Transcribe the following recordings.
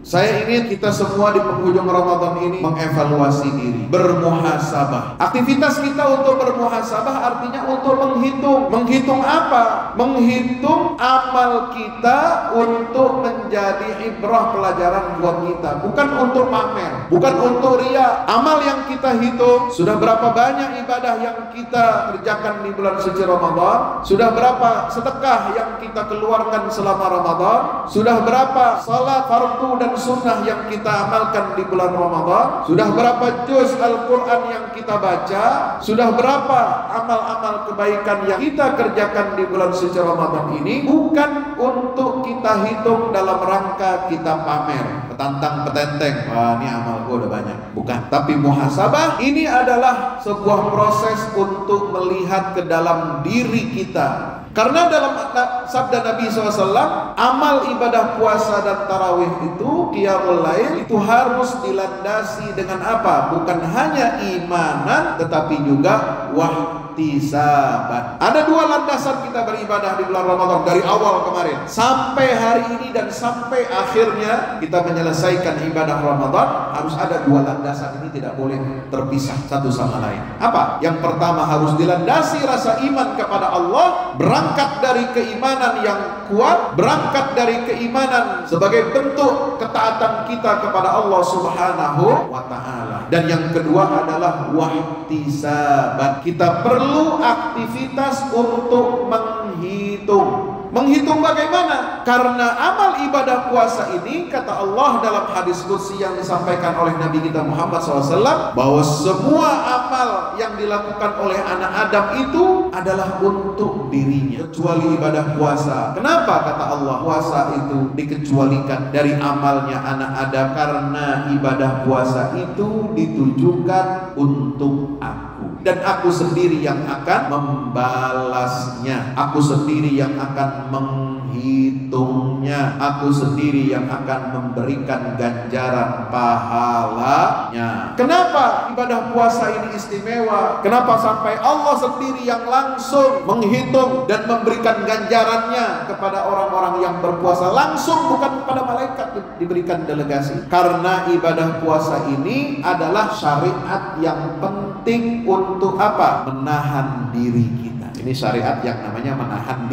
Saya ingin kita semua di penghujung Ramadan ini mengevaluasi diri, bermuhasabah. Aktivitas kita untuk bermuhasabah artinya untuk menghitung. Menghitung apa? Menghitung amal kita untuk menjadi ibrah pelajaran buat kita, bukan untuk pamer, bukan untuk ria. Amal yang kita hitung, sudah berapa banyak ibadah yang kita kerjakan di bulan suci Ramadan? Sudah berapa sedekah yang kita keluarkan selama Ramadan? Sudah berapa salat fardu dan sunnah yang kita amalkan di bulan Ramadan? Sudah berapa juz Al-Quran yang kita baca? Sudah berapa amal-amal kebaikan yang kita kerjakan di bulan suci Ramadan ini? Bukan untuk kita hitung dalam rangka kita pamer, petantang petenteng, wah ini amal gue udah banyak. Bukan. Tapi muhasabah ini adalah sebuah proses untuk melihat ke dalam diri kita. Karena dalam sabda Nabi SAW, amal ibadah puasa dan tarawih itu, qiyamul lail, itu harus dilandasi dengan apa? Bukan hanya imanan, tetapi juga wahtisaban. Ada dua landasan kita beribadah di bulan Ramadan dari awal kemarin sampai hari ini dan sampai akhirnya kita menyelesaikan ibadah Ramadan. Harus ada dua landasan ini, tidak boleh terpisah satu sama lain. Apa? Yang pertama, harus dilandasi rasa iman kepada Allah, berangkat dari keimanan yang kuat, berangkat dari keimanan sebagai bentuk ketaatan kita kepada Allah Subhanahu wa ta'ala. Dan yang kedua adalah wahtisaban. Kita perlu aktivitas untuk menghitung. Menghitung bagaimana? Karena amal ibadah puasa ini, kata Allah dalam hadis qudsi yang disampaikan oleh Nabi kita Muhammad SAW, bahwa semua amal yang dilakukan oleh anak Adam itu adalah untuk dirinya, kecuali ibadah puasa. Kenapa kata Allah puasa itu dikecualikan dari amalnya anak Adam? Karena ibadah puasa itu ditujukan untuk aku, dan aku sendiri yang akan membalasnya, aku sendiri yang akan menghitungnya, aku sendiri yang akan memberikan ganjaran pahalanya. Kenapa ibadah puasa ini istimewa? Kenapa sampai Allah sendiri yang langsung menghitung dan memberikan ganjarannya kepada orang-orang yang berpuasa langsung, bukan kepada malaikat diberikan delegasi? Karena ibadah puasa ini adalah syariat yang penting untuk apa? Menahan diri kita. Ini syariat yang namanya menahan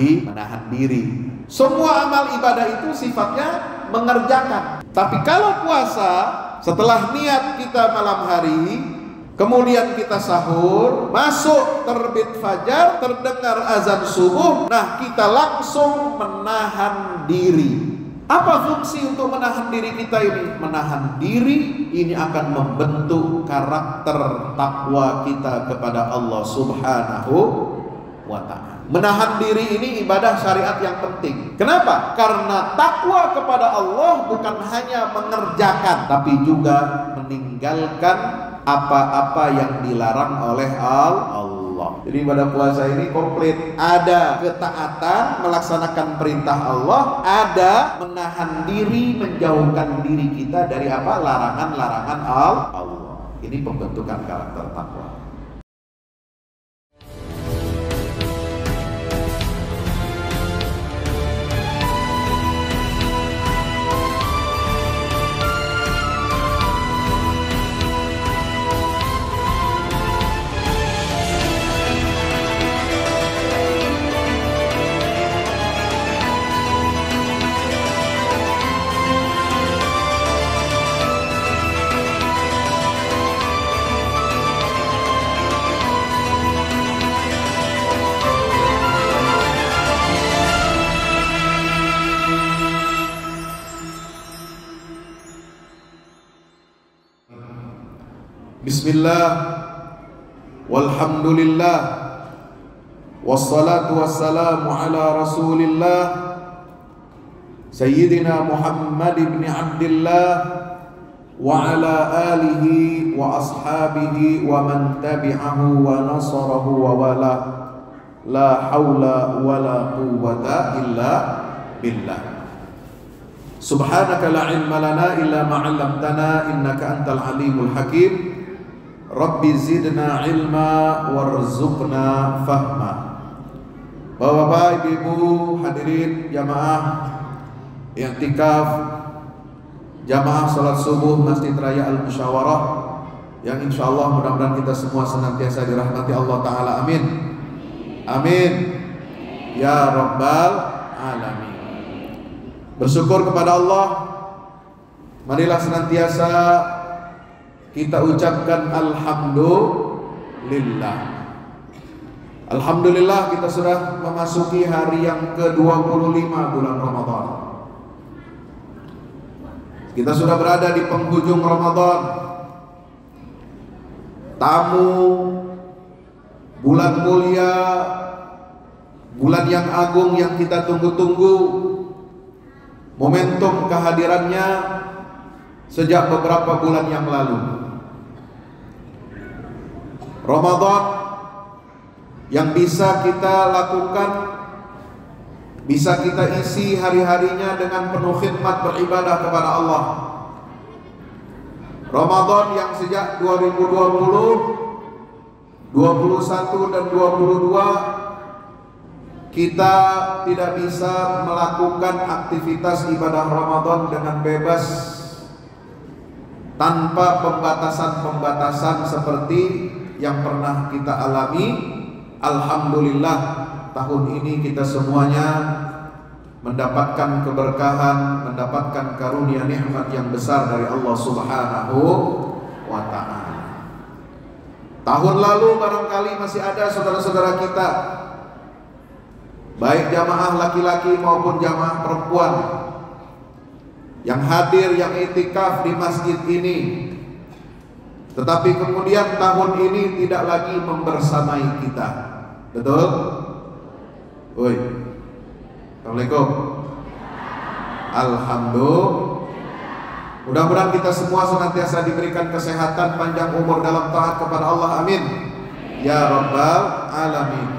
diri. Semua amal ibadah itu sifatnya mengerjakan. Tapi kalau puasa, setelah niat kita malam hari, kemudian kita sahur, masuk terbit fajar, terdengar azan subuh, nah kita langsung menahan diri. Apa fungsi untuk menahan diri kita ini? Menahan diri ini akan membentuk karakter takwa kita kepada Allah Subhanahu wa ta'ala. Menahan diri ini ibadah syariat yang penting. Kenapa? Karena takwa kepada Allah bukan hanya mengerjakan, tapi juga meninggalkan apa-apa yang dilarang oleh Allah. Jadi ibadah puasa ini komplit. Ada ketaatan melaksanakan perintah Allah, ada menahan diri, menjauhkan diri kita dari apa? Larangan-larangan Allah. Ini pembentukan karakter takwa. Bismillah, walhamdulillah, wassalatu wassalamu ala rasulillah, Sayyidina Muhammad ibn Abdillah, wa ala alihi wa ashabihi wa man tabi'ahu wa nasarahu wa wala. La hawla wa la quwwata illa billah. Subhanaka la ilma lana illa ma 'allamtana innaka antal alimul hakim. Rabbi zidna ilma warzuqna fahma. Bapak-bapak, ibu-ibu, hadirin jamaah i'tikaf jamaah salat subuh Masjid Raya Al-Musyawarah yang insya Allah mudah-mudahan kita semua senantiasa dirahmati Allah Ta'ala. Amin. Amin ya Rabbal Alamin. Bersyukur kepada Allah. Marilah senantiasa kita ucapkan Alhamdulillah. Alhamdulillah kita sudah memasuki hari yang ke-25 bulan Ramadan. Kita sudah berada di penghujung Ramadan. Tamu bulan mulia, bulan yang agung yang kita tunggu-tunggu. Momentum kehadirannya sejak beberapa bulan yang lalu. Ramadan yang bisa kita lakukan, bisa kita isi hari-harinya dengan penuh khidmat beribadah kepada Allah. Ramadan yang sejak 2020, 21 dan 22 kita tidak bisa melakukan aktivitas ibadah Ramadan dengan bebas tanpa pembatasan-pembatasan seperti yang pernah kita alami. Alhamdulillah tahun ini kita semuanya mendapatkan keberkahan, mendapatkan karunia nikmat yang besar dari Allah Subhanahu wa Ta'ala. Tahun lalu barangkali masih ada saudara-saudara kita, baik jamaah laki-laki maupun jamaah perempuan, yang hadir, yang itikaf di masjid ini, tetapi kemudian tahun ini tidak lagi membersamai kita. Betul? Woi, Assalamualaikum. Alhamdulillah. Mudah-mudahan kita semua senantiasa diberikan kesehatan, panjang umur dalam taat kepada Allah. Amin ya Rabbal Alamin.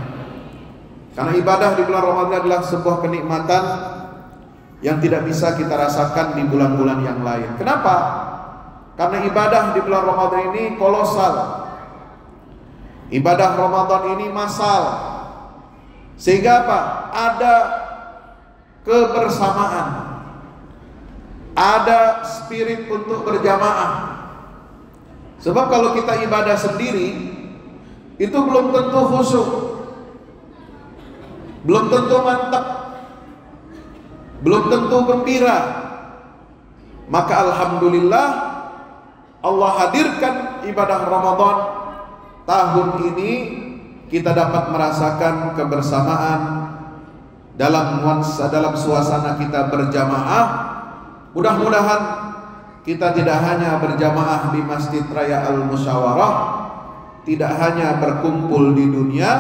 Karena ibadah di bulan Ramadan adalah sebuah kenikmatan yang tidak bisa kita rasakan di bulan-bulan yang lain. Kenapa? Karena ibadah di bulan Ramadan ini kolosal. Ibadah Ramadan ini massal. Sehingga apa? Ada kebersamaan, ada spirit untuk berjamaah. Sebab kalau kita ibadah sendiri, itu belum tentu khusyuk, belum tentu mantap, belum tentu gembira. Maka alhamdulillah Allah hadirkan ibadah Ramadan tahun ini, kita dapat merasakan kebersamaan dalam suasana kita berjamaah. Mudah-mudahan kita tidak hanya berjamaah di Masjid Raya Al-Musyawarah, tidak hanya berkumpul di dunia,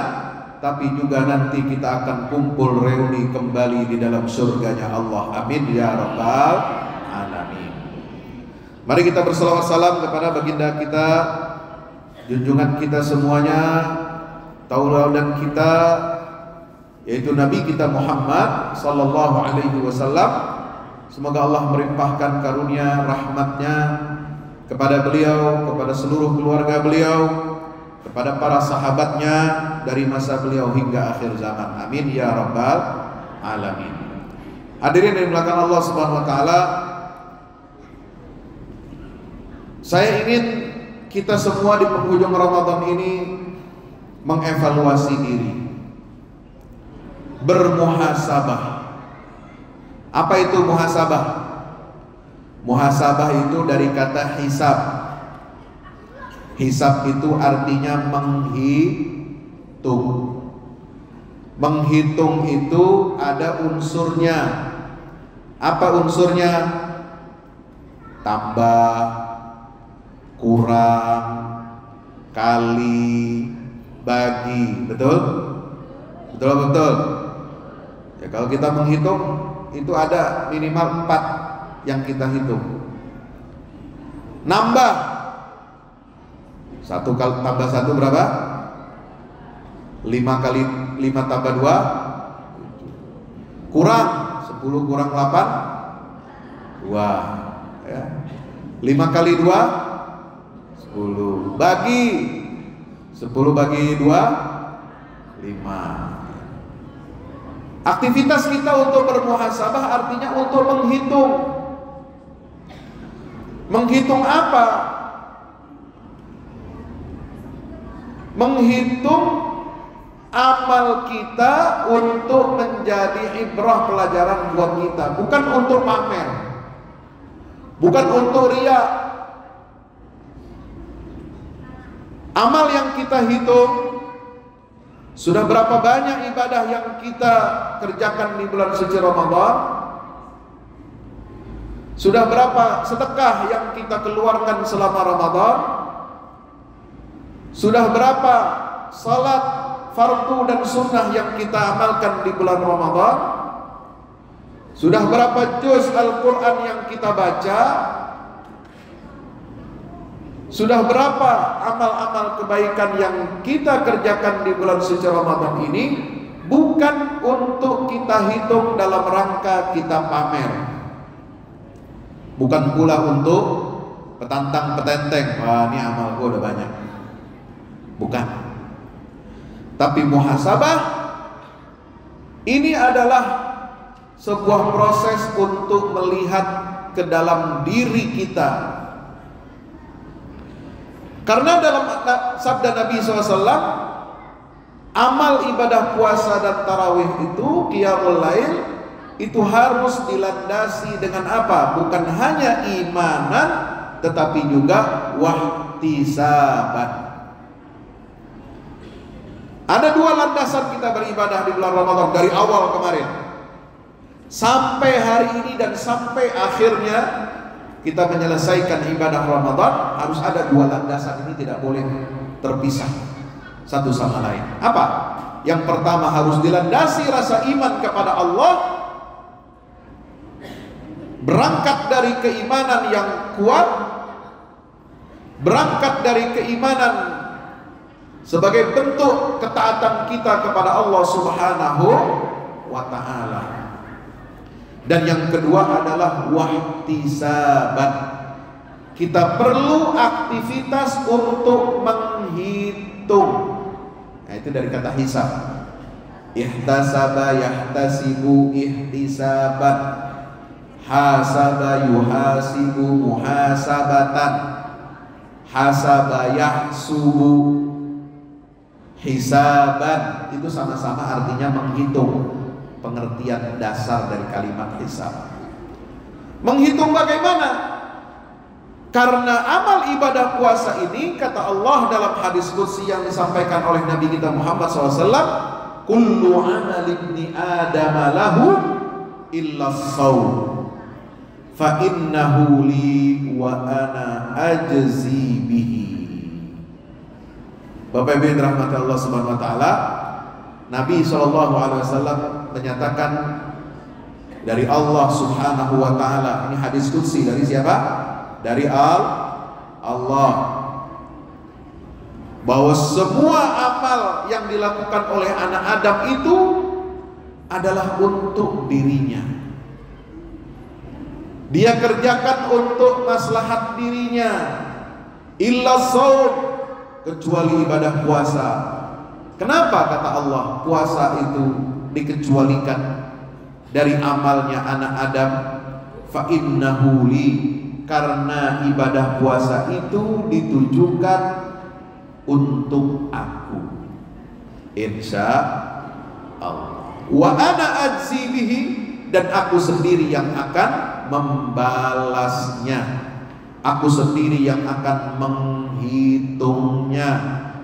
tapi juga nanti kita akan kumpul reuni kembali di dalam surganya Allah. Amin ya Rabbal Alamin. Mari kita berselawat salam kepada baginda kita, junjungan kita semuanya, tauladan kita, yaitu Nabi kita Muhammad sallallahu alaihi wasallam. Semoga Allah melimpahkan karunia rahmatnya kepada beliau, kepada seluruh keluarga beliau, kepada para sahabatnya dari masa beliau hingga akhir zaman. Amin ya Rabbal Alamin. Hadirin yang dimuliakan Allah Subhanahu wa taala, saya ingin kita semua di penghujung Ramadan ini mengevaluasi diri, bermuhasabah. Apa itu muhasabah? Muhasabah itu dari kata hisab. Hisab itu artinya menghitung. Menghitung itu ada unsurnya. Apa unsurnya? Tambah, kurang, kali, bagi. Betul? Betul. Ya, kalau kita menghitung itu ada minimal 4 yang kita hitung. Nambah 1 tambah 1 berapa? 5 kali 5 tambah 2 kurang 10 kurang 8 2 ya. 5 kali 2 10, bagi 10 bagi 2 5. Aktivitas kita untuk bermuhasabah artinya untuk menghitung. Menghitung apa? Menghitung amal kita untuk menjadi ibrah, pelajaran buat kita, bukan untuk pamer, bukan untuk riya. Amal yang kita hitung, sudah berapa banyak ibadah yang kita kerjakan di bulan suci Ramadan? Sudah berapa sedekah yang kita keluarkan selama Ramadan? Sudah berapa salat fardu dan sunnah yang kita amalkan di bulan Ramadan? Sudah berapa juz Al-Quran yang kita baca? Sudah berapa amal-amal kebaikan yang kita kerjakan di bulan suci Ramadan ini? Bukan untuk kita hitung dalam rangka kita pamer, bukan pula untuk petantang petenteng, wah ini amal gue udah banyak, bukan. Tapi muhasabah ini adalah sebuah proses untuk melihat ke dalam diri kita. Karena dalam sabda Nabi SAW, amal ibadah puasa dan tarawih itu, qiyamul lail, itu harus dilandasi dengan apa? Bukan hanya imanan, tetapi juga wahtisaban. Ada dua landasan kita beribadah di bulan Ramadan dari awal kemarin sampai hari ini dan sampai akhirnya kita menyelesaikan ibadah Ramadan. Harus ada dua landasan ini, tidak boleh terpisah satu sama lain. Apa? Yang pertama, harus dilandasi rasa iman kepada Allah, berangkat dari keimanan yang kuat, berangkat dari keimanan sebagai bentuk ketaatan kita kepada Allah Subhanahu wa ta'ala. Dan yang kedua adalah wahtisaban. Kita perlu aktivitas untuk menghitung. Nah, itu dari kata hisab. Ihtasaba yahtasibu ihtisaban. Hasaba yuhasibu muhasabatan. Hasaba yahsubu hisaban. Itu sama-sama artinya menghitung. Pengertian dasar dari kalimat hisab. Menghitung bagaimana? Karena amal ibadah puasa ini, kata Allah dalam hadis qudsi yang disampaikan oleh Nabi kita Muhammad SAW, kullu amal ibni adam lahu illa shaum fa innahu li wa ana ajzi bihi. Bapak Ibu yang dirahmati Allah Subhanahu wa taala, Nabi SAW menyatakan dari Allah Subhanahu wa ta'ala. Ini hadis qudsi dari siapa? Dari Allah, bahwa semua amal yang dilakukan oleh anak Adam itu adalah untuk dirinya. Dia kerjakan untuk maslahat dirinya, illa shaum, kecuali ibadah puasa. Kenapa kata Allah puasa itu dikecualikan dari amalnya anak Adam? Fa innahu li, karena ibadah puasa itu ditujukan untuk aku, insya Allah. Wa ana ajzi bihi, dan aku sendiri yang akan membalasnya, aku sendiri yang akan menghitungnya,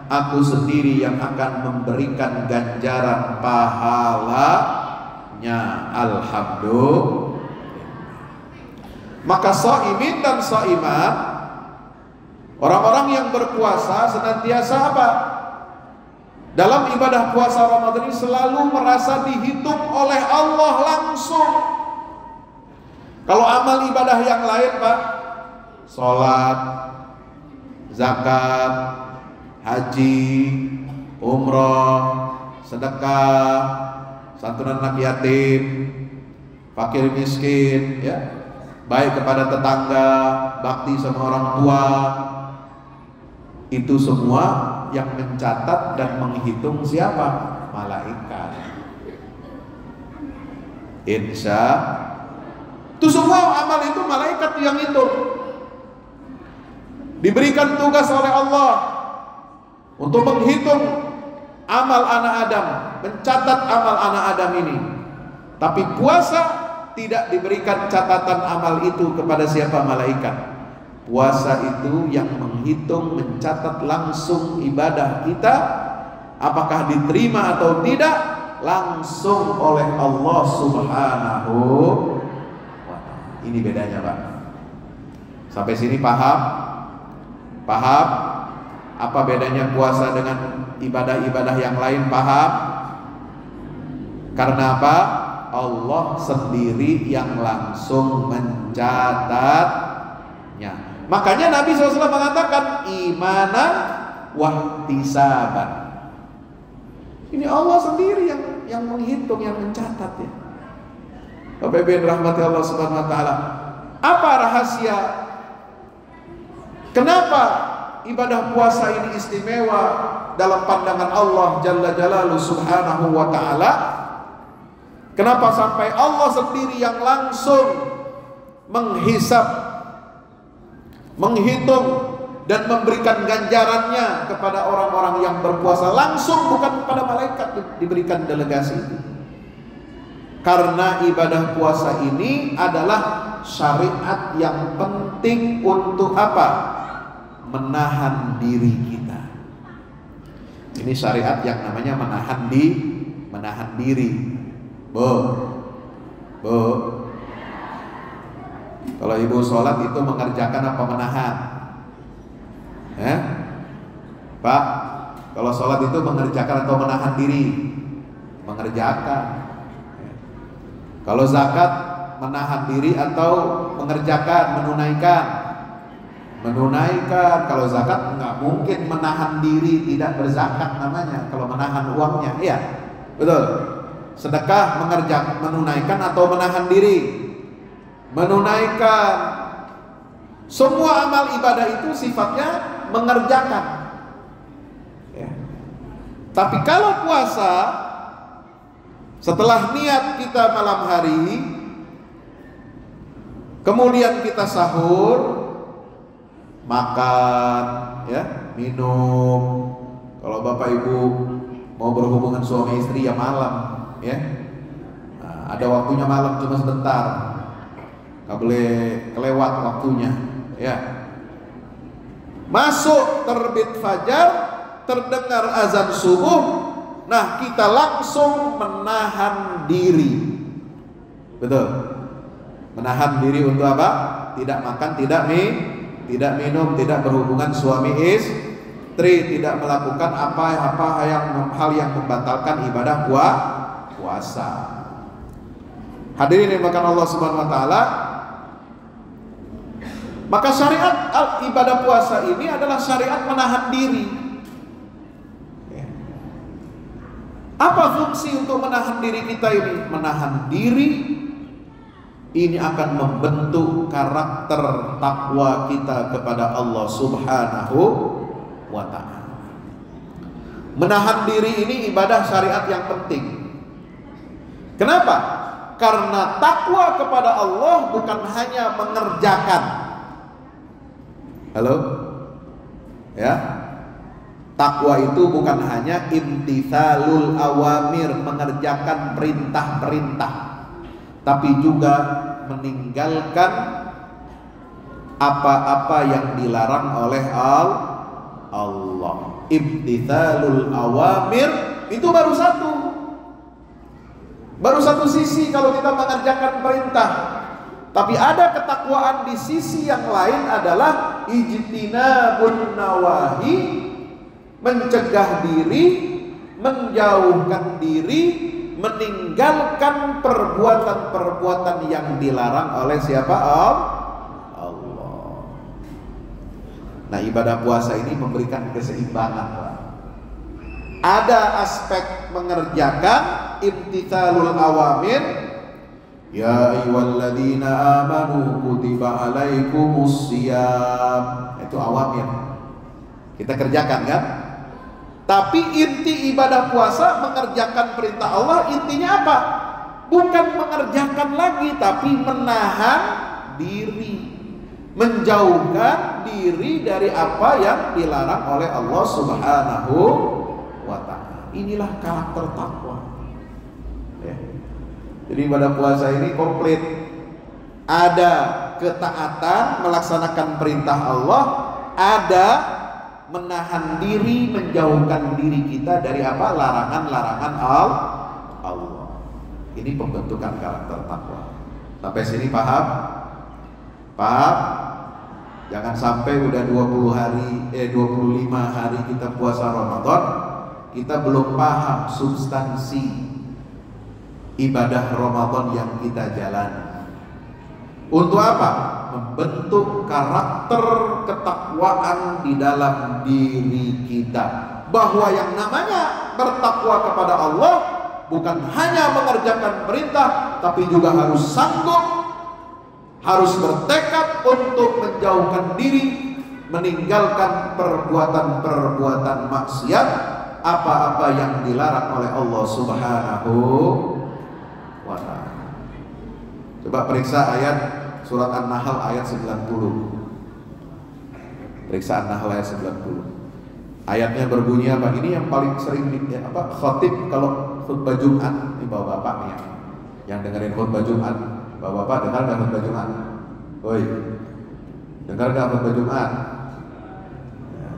aku sendiri yang akan memberikan ganjaran pahalanya. Alhamdulillah. Maka shaimin dan shaimat, orang-orang yang berpuasa senantiasa apa? Dalam ibadah puasa Ramadan ini selalu merasa dihitung oleh Allah langsung. Kalau amal ibadah yang lain, Pak, sholat, zakat, haji, umroh, sedekah, santunan anak yatim, fakir miskin, ya, baik kepada tetangga, bakti sama orang tua, itu semua yang mencatat dan menghitung siapa? Malaikat. Insya, itu semua amal itu malaikat yang hitung. diberikan tugas oleh Allah untuk menghitung amal anak Adam, mencatat amal anak Adam ini. Tapi puasa tidak diberikan catatan amal itu kepada siapa? Malaikat. Puasa itu yang menghitung, mencatat langsung ibadah kita, apakah diterima atau tidak, langsung oleh Allah Subhanahu wa ta'ala. Ini bedanya, Pak. Sampai sini paham? Paham? Apa bedanya puasa dengan ibadah-ibadah yang lain? Paham? Karena apa? Allah sendiri yang langsung mencatatnya. Makanya Nabi SAW mengatakan imanan wahtisaban. Ini Allah sendiri yang menghitung, yang mencatat ya. Bapak Ibu yang rahmati Allah Subhanahu wa taala. Apa rahasia? Kenapa ibadah puasa ini istimewa dalam pandangan Allah Jalla Jalaluhu Subhanahu wa taala? Kenapa sampai Allah sendiri yang langsung menghisab, menghitung dan memberikan ganjarannya kepada orang-orang yang berpuasa langsung, bukan kepada malaikat diberikan delegasi itu? Karena ibadah puasa ini adalah syariat yang penting untuk apa? Menahan diri kita. Ini syariat yang namanya menahan diri. Bu, kalau ibu sholat itu mengerjakan apa menahan? Pak, kalau sholat itu mengerjakan atau menahan diri? Mengerjakan. Kalau zakat menahan diri atau mengerjakan, menunaikan? Menunaikan. Kalau zakat nggak mungkin menahan diri tidak berzakat namanya. Kalau menahan uangnya, iya, betul. Sedekah mengerjakan, menunaikan atau menahan diri? Menunaikan. Semua amal ibadah itu sifatnya mengerjakan ya. Tapi kalau puasa, setelah niat kita malam hari, kemudian kita sahur, makan ya, minum. Kalau bapak ibu mau berhubungan suami istri ya malam ya. Nah, ada waktunya malam cuma sebentar, nggak boleh kelewat waktunya ya. Masuk terbit fajar, terdengar azan subuh, nah kita langsung menahan diri. Betul. Menahan diri untuk apa? Tidak makan, tidak minum, tidak berhubungan suami istri, tidak melakukan hal yang membatalkan ibadah puasa. Hadirin yang dimuliakan Allah Subhanahu wa taala, maka syariat ibadah puasa ini adalah syariat menahan diri. Apa fungsi untuk menahan diri kita ini? Menahan diri ini akan membentuk karakter takwa kita kepada Allah Subhanahu wa ta'ala. Menahan diri ini ibadah syariat yang penting. Kenapa? Karena takwa kepada Allah bukan hanya mengerjakan. Halo? Ya. Takwa itu bukan hanya imtithalul awamir, mengerjakan perintah-perintah, tapi juga meninggalkan apa-apa yang dilarang oleh Allah. Imtithalul awamir itu baru satu sisi kalau kita mengerjakan perintah. Tapi ada ketakwaan di sisi yang lain adalah ijtinabun nawahi, mencegah diri, menjauhkan diri, meninggalkan perbuatan-perbuatan yang dilarang oleh siapa? Allah. Nah, ibadah puasa ini memberikan keseimbangan, Pak. Ada aspek mengerjakan imtithalul awamir, ya ayyuhalladzina amanu kutiba alaikumus shiyam, itu awamir kita kerjakan kan. Tapi inti ibadah puasa mengerjakan perintah Allah, intinya apa? Bukan mengerjakan lagi, tapi menahan diri. menjauhkan diri dari apa yang dilarang oleh Allah Subhanahu wa ta'ala. Inilah karakter takwa. Ya. Jadi pada puasa ini komplit. Ada ketaatan melaksanakan perintah Allah, ada menahan diri, menjauhkan diri kita dari apa? Larangan-larangan Allah. Ini pembentukan karakter takwa. Sampai sini paham? Paham? Jangan sampai udah 25 hari kita puasa Ramadan, kita belum paham substansi ibadah Ramadan yang kita jalani. Untuk apa? Membentuk karakter ketakwaan di dalam diri kita. Bahwa yang namanya bertakwa kepada Allah bukan hanya mengerjakan perintah, tapi juga harus sanggup, harus bertekad untuk menjauhkan diri, meninggalkan perbuatan-perbuatan maksiat, apa-apa yang dilarang oleh Allah Subhanahu wa ta'ala. Coba periksa ayat surat An-Nahl ayat 90. Periksa An-Nahl ayat 90. Ayatnya berbunyi apa? Ini yang paling sering khatib kalau khutbah Jumat. Ini bapak-bapak nih yang dengerin khutbah Jumat. Bapak-bapak dengar nggak khutbah Jumat? Woi, dengar nggak khutbah Jumat?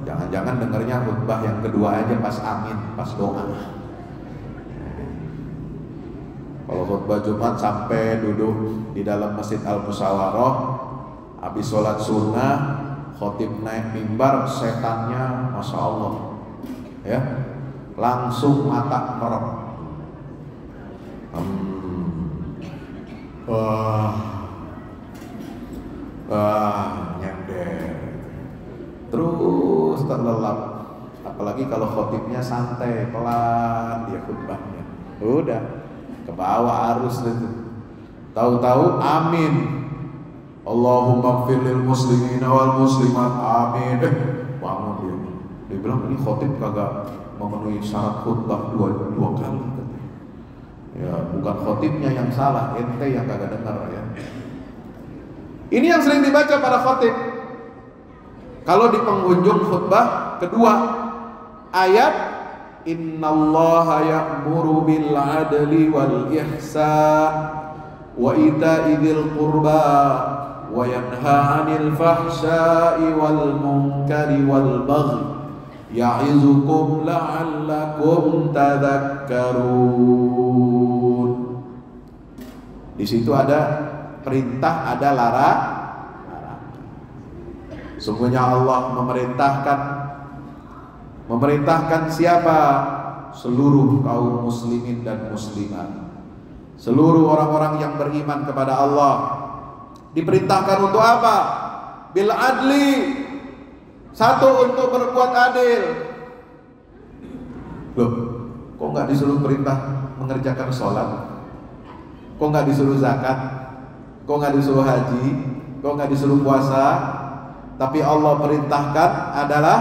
Jangan-jangan dengarnya khutbah yang kedua aja pas amin, pas doa. Kalau khutbah Jumat sampai duduk di dalam Masjid Al-Musyawarah, habis sholat sunnah, khotib naik mimbar, setannya Masya Allah ya, langsung mata merem. Nyender, terus terlelap. Apalagi kalau khotibnya santai, pelan dia khutbahnya, udah ke bawah arus itu. Tahu-tahu amin, Allahumma ighfir lil muslimina wal muslimat, amin. Bangun dia. Dia bilang ini khotib kagak memenuhi syarat khutbah dua kali. Ya, bukan khotibnya yang salah, ente yang kagak dengar ya. Ini yang sering dibaca para khotib. Kalau di penghujung khutbah kedua, ayat innallaha ya'muru bil 'adli wal ihsan wa ita'i dzil qurba wa yanha 'anil fahsya'i wal munkari wal baghi ya'izukum la'allakum tadhakkarun. Di situ ada perintah, ada larang. Sungguhnya Allah memerintahkan siapa? Seluruh kaum muslimin dan muslimat, seluruh orang-orang yang beriman kepada Allah diperintahkan untuk apa? Bil adli, satu, untuk berbuat adil. Loh, kok nggak disuruh perintah mengerjakan sholat? Kok nggak disuruh zakat? Kok nggak disuruh haji? Kok nggak disuruh puasa? Tapi Allah perintahkan adalah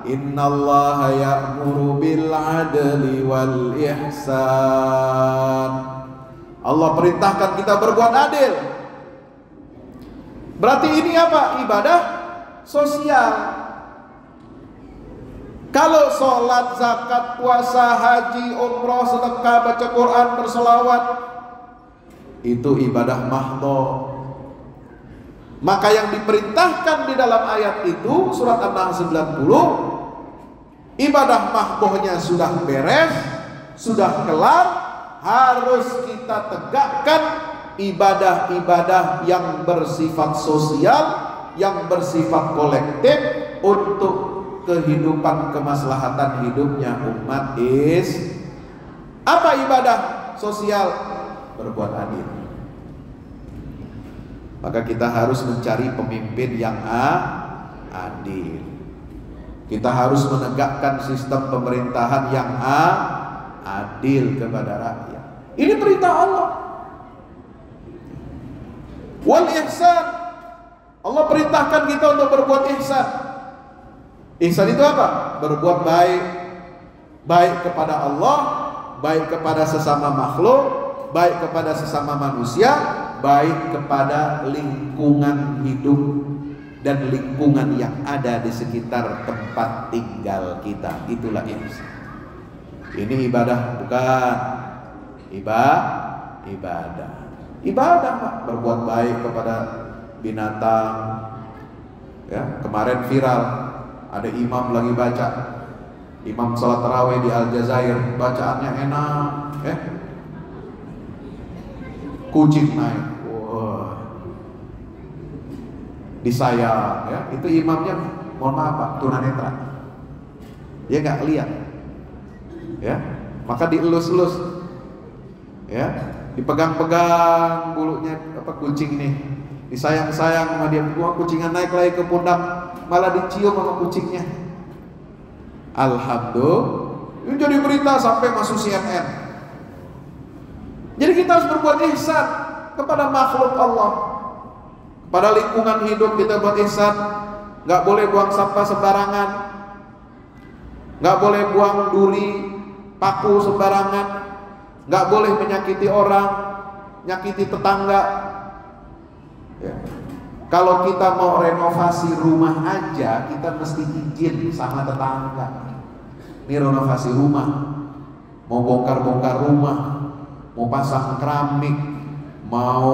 innallaha ya'muru bil 'adli wal ihsan. Allah perintahkan kita berbuat adil. Berarti ini apa? Ibadah sosial. Kalau sholat, zakat, puasa, haji, umroh, sedekah, baca Quran, berselawat, itu ibadah mahdhah. Maka yang diperintahkan di dalam ayat itu surat An-Nahl 90, ibadah mahdhahnya sudah beres, sudah kelar, harus kita tegakkan ibadah-ibadah yang bersifat sosial, yang bersifat kolektif untuk kehidupan kemaslahatan hidupnya umat apa ibadah sosial? Berbuat adil. Maka kita harus mencari pemimpin yang adil. Kita harus menegakkan sistem pemerintahan yang adil kepada rakyat. Ini perintah Allah. Wal ihsan, Allah perintahkan kita untuk berbuat ihsan. Ihsan itu apa? Berbuat baik. Baik kepada Allah, baik kepada sesama makhluk, baik kepada sesama manusia, baik kepada lingkungan hidup dan lingkungan yang ada di sekitar tempat tinggal kita. Itulah ihsan. Ini ibadah bukan? Ibadah. Ibadah Pak, berbuat baik kepada binatang. Ya, kemarin viral ada imam lagi baca, imam salat tarawih di Aljazair, bacaannya enak, kucing naik, disayang, ya. Itu imamnya, mohon maaf Pak, tunanetra, dia nggak lihat, ya, maka dielus-elus, ya, dipegang-pegang bulunya kucing nih, disayang-sayang sama dia. Kucingnya naik lagi ke pundak, malah dicium sama kucingnya. Alhamdulillah, ini jadi berita sampai masuk CNN. Jadi kita harus berbuat ihsan kepada makhluk Allah, pada lingkungan hidup kita buat ihsan. Nggak boleh buang sampah sembarangan, nggak boleh buang duri, paku sembarangan, nggak boleh menyakiti orang, nyakiti tetangga. Ya. Kalau kita mau renovasi rumah aja, kita mesti izin sama tetangga. Ini renovasi rumah, mau bongkar-bongkar rumah, mau pasang keramik, mau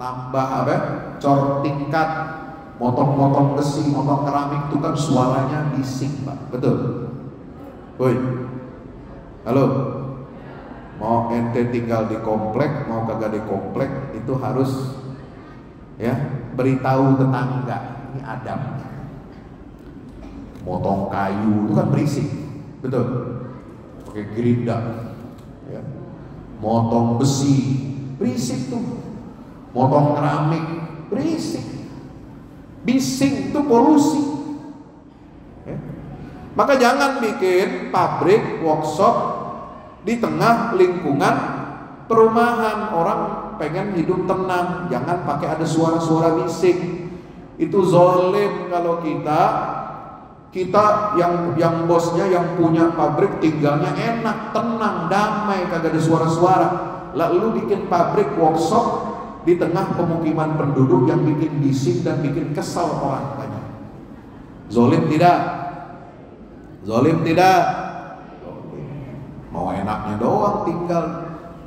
nambah cor tingkat, motong-motong besi, motong keramik, itu kan suaranya bising Pak, betul? Woi, halo, mau ente tinggal di komplek, mau kagak di komplek, itu harus ya beritahu tetangga, ini adab. Motong kayu itu kan berisik, betul? Pakai gerinda, ya. Motong besi berisik tuh, motong keramik berisik, bising itu polusi, ya. Maka jangan bikin pabrik, workshop di tengah lingkungan perumahan. Orang pengen hidup tenang, jangan pakai ada suara-suara bising. Itu zalim. Kalau kita yang bosnya, yang punya pabrik, tinggalnya enak, tenang, damai, kagak ada suara-suara. Lalu bikin pabrik, workshop di tengah pemukiman penduduk yang bikin bising dan bikin kesal orang banyak. Zalim tidak? Zalim tidak? Mau enaknya doang tinggal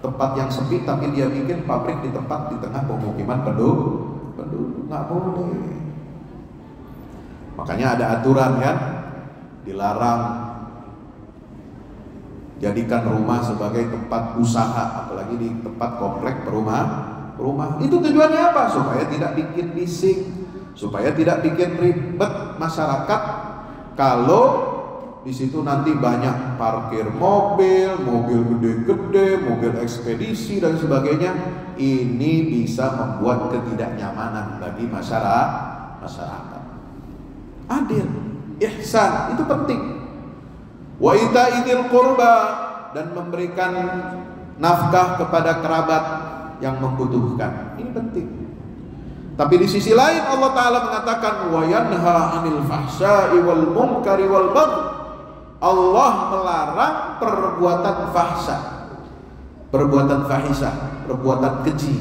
tempat yang sepi, tapi dia bikin pabrik di tempat di tengah pemukiman penduduk, nggak boleh. Makanya ada aturan kan, dilarang jadikan rumah sebagai tempat usaha, apalagi di tempat komplek perumahan. Itu tujuannya apa? Supaya tidak bikin bising, supaya tidak bikin ribet masyarakat. Kalau di situ nanti banyak parkir mobil gede-gede, mobil ekspedisi dan sebagainya, ini bisa membuat ketidaknyamanan bagi masyarakat. Adil, ihsan itu penting. Wa ita'idil qurba, dan memberikan nafkah kepada kerabat yang membutuhkan. Ini penting. Tapi di sisi lain Allah Ta'ala mengatakan wa yanha 'anil fahsya'i wal munkari wal baghi. Allah melarang perbuatan fahsya, perbuatan fahisyah, perbuatan keji.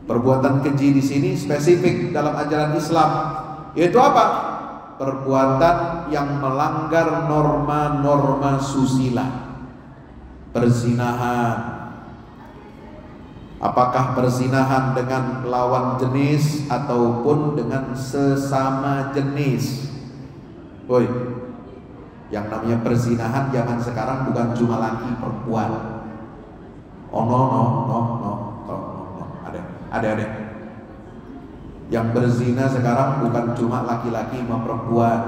Perbuatan keji di sini spesifik dalam ajaran Islam, yaitu apa? Perbuatan yang melanggar norma-norma susila. Perzinahan. Apakah perzinahan dengan lawan jenis ataupun dengan sesama jenis? Woi, yang namanya perzinahan zaman sekarang bukan cuma laki perempuan. Oh no. Ada. Yang berzina sekarang bukan cuma laki-laki sama perempuan,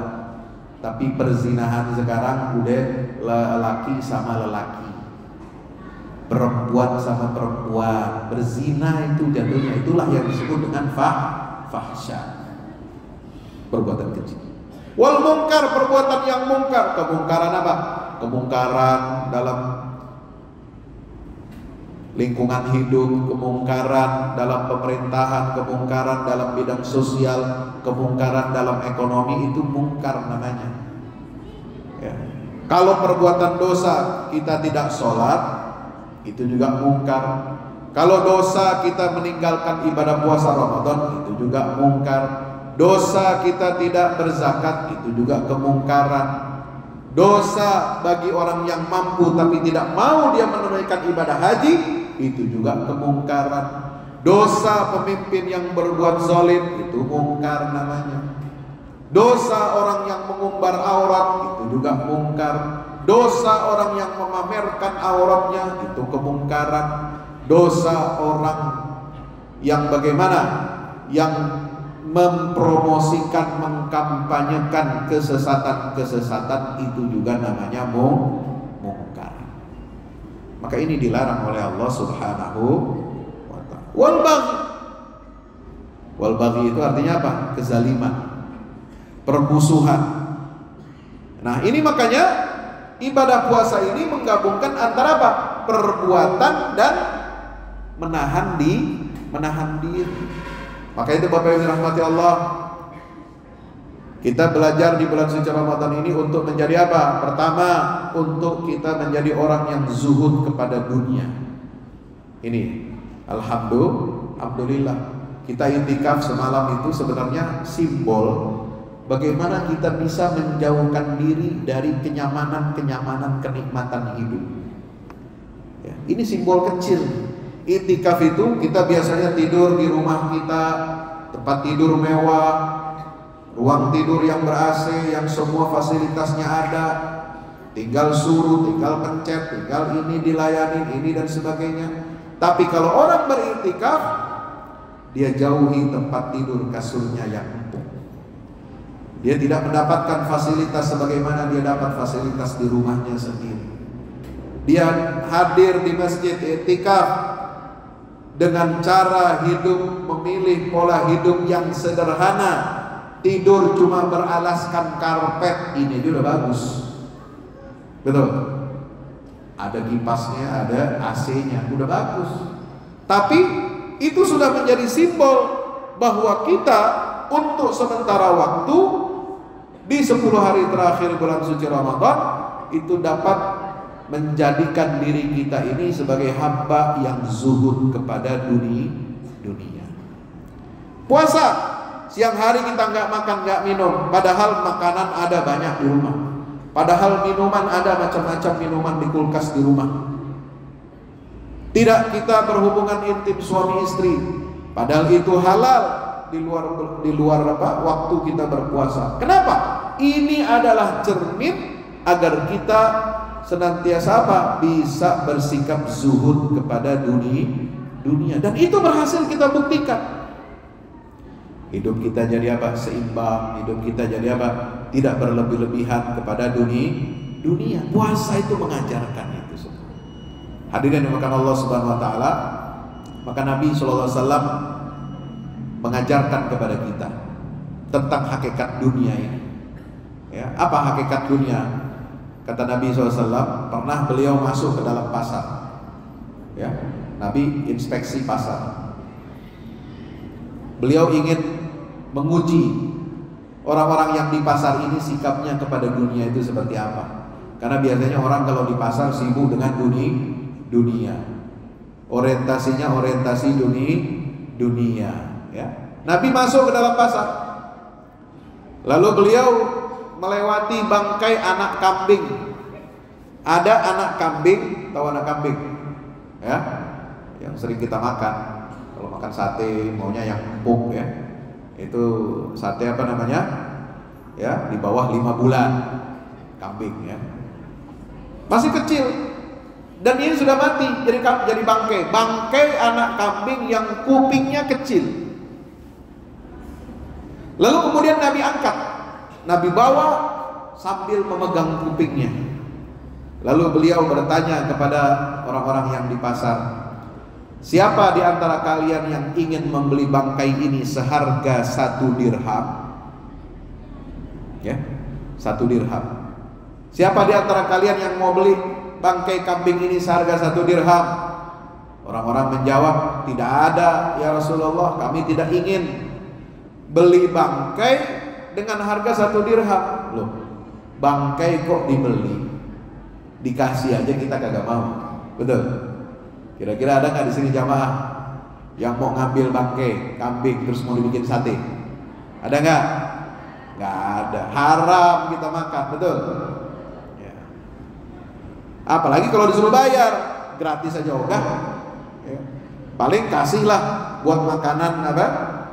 tapi perzinahan sekarang udah lelaki sama lelaki, perempuan sama perempuan. Berzina itu jatuhnya, itulah yang disebut dengan fahsya, perbuatan keji. Wal mungkar, perbuatan yang mungkar. Kemungkaran apa? Kemungkaran dalam lingkungan hidup, kemungkaran dalam pemerintahan, kemungkaran dalam bidang sosial, kemungkaran dalam ekonomi, itu mungkar namanya. Ya. Kalau perbuatan dosa kita tidak sholat, itu juga mungkar. Kalau dosa kita meninggalkan ibadah puasa Ramadan, itu juga mungkar. Dosa kita tidak berzakat, itu juga kemungkaran. Dosa bagi orang yang mampu tapi tidak mau dia menunaikan ibadah haji, itu juga kemungkaran. Dosa pemimpin yang berbuat zalim, itu mungkar namanya. Dosa orang yang mengumbar aurat, itu juga mungkar. Dosa orang yang memamerkan auratnya, itu kemungkaran. Dosa orang yang bagaimana? Yang mempromosikan, mengkampanyekan kesesatan-kesesatan, itu juga namanya mungkar. Maka ini dilarang oleh Allah Subhanahu wa ta'ala. Wal baghi itu artinya apa? Kezaliman, permusuhan. Nah, ini makanya ibadah puasa ini menggabungkan antara apa? Perbuatan dan menahan diri. Maka itu Bapak Ibu rahmati Allah, kita belajar di bulan suci Ramadan ini untuk menjadi apa? Pertama, untuk kita menjadi orang yang zuhud kepada dunia. Ini alhamdulillah, kita iktikaf semalam itu sebenarnya simbol bagaimana kita bisa menjauhkan diri dari kenyamanan, kenikmatan hidup. Ya, ini simbol kecil. Iktikaf itu kita biasanya tidur di rumah kita, tempat tidur mewah, ruang tidur yang ber-AC, yang semua fasilitasnya ada, tinggal suruh, tinggal pencet, tinggal ini dilayani, ini dan sebagainya. Tapi kalau orang beriktikaf, dia jauhi tempat tidur, kasurnya yang empuk. Dia tidak mendapatkan fasilitas sebagaimana dia dapat fasilitas di rumahnya sendiri. Dia hadir di masjid iktikaf dengan cara hidup, memilih pola hidup yang sederhana. Tidur cuma beralaskan karpet, ini juga udah bagus. Betul? Ada kipasnya, ada AC-nya, udah bagus. Tapi itu sudah menjadi simbol bahwa kita untuk sementara waktu di 10 hari terakhir bulan suci Ramadan itu dapat menjadikan diri kita ini sebagai hamba yang zuhud kepada dunia. Puasa, siang hari kita nggak makan, nggak minum, padahal makanan ada banyak di rumah, padahal minuman ada macam-macam minuman di kulkas di rumah. Tidak kita berhubungan intim suami istri, padahal itu halal di luar waktu kita berpuasa. Kenapa? Ini adalah cermin agar kita senantiasa apa? Bisa bersikap zuhud kepada dunia. Dan itu berhasil kita buktikan. Hidup kita jadi apa? Seimbang. Hidup kita jadi apa? Tidak berlebih-lebihan kepada dunia. Puasa itu mengajarkan itu semua. Hadirin yang dimuliakan Allah Subhanahu wa taala, maka Nabi sallallahu alaihi wasallam mengajarkan kepada kita tentang hakikat dunia ini. Ya, apa hakikat dunia? Kata Nabi SAW, pernah beliau masuk ke dalam pasar. Ya, Nabi inspeksi pasar. Beliau ingin menguji orang-orang yang di pasar ini sikapnya kepada dunia itu seperti apa. Karena biasanya orang kalau di pasar sibuk dengan dunia. Orientasinya orientasi dunia. Ya. Nabi masuk ke dalam pasar. Lalu beliau melewati bangkai anak kambing. Ada anak kambing, tahu anak kambing? Ya, yang sering kita makan. Kalau makan sate, maunya yang empuk ya. Itu sate apa namanya? Ya, di bawah 5 bulan kambing ya. Masih kecil. Dan ini sudah mati, jadi bangkai. Bangkai anak kambing yang kupingnya kecil. Lalu kemudian Nabi angkat. Nabi bawa sambil memegang kupingnya. Lalu beliau bertanya kepada orang-orang yang di pasar, siapa di antara kalian yang ingin membeli bangkai ini seharga 1 dirham? Ya, 1 dirham. Siapa di antara kalian yang mau beli bangkai kambing ini seharga 1 dirham? Orang-orang menjawab, tidak ada ya Rasulullah, kami tidak ingin beli bangkai dengan harga 1 dirham. Loh, bangkai kok dibeli? Dikasih aja kita kagak mau. Betul? Kira-kira ada nggak di sini jamaah yang mau ngambil bangkai kambing terus mau dibikin sate? Ada nggak? Nggak ada. Haram kita makan, betul? Ya. Apalagi kalau disuruh bayar, gratis aja ogah. Ya. Paling kasihlah buat makanan apa?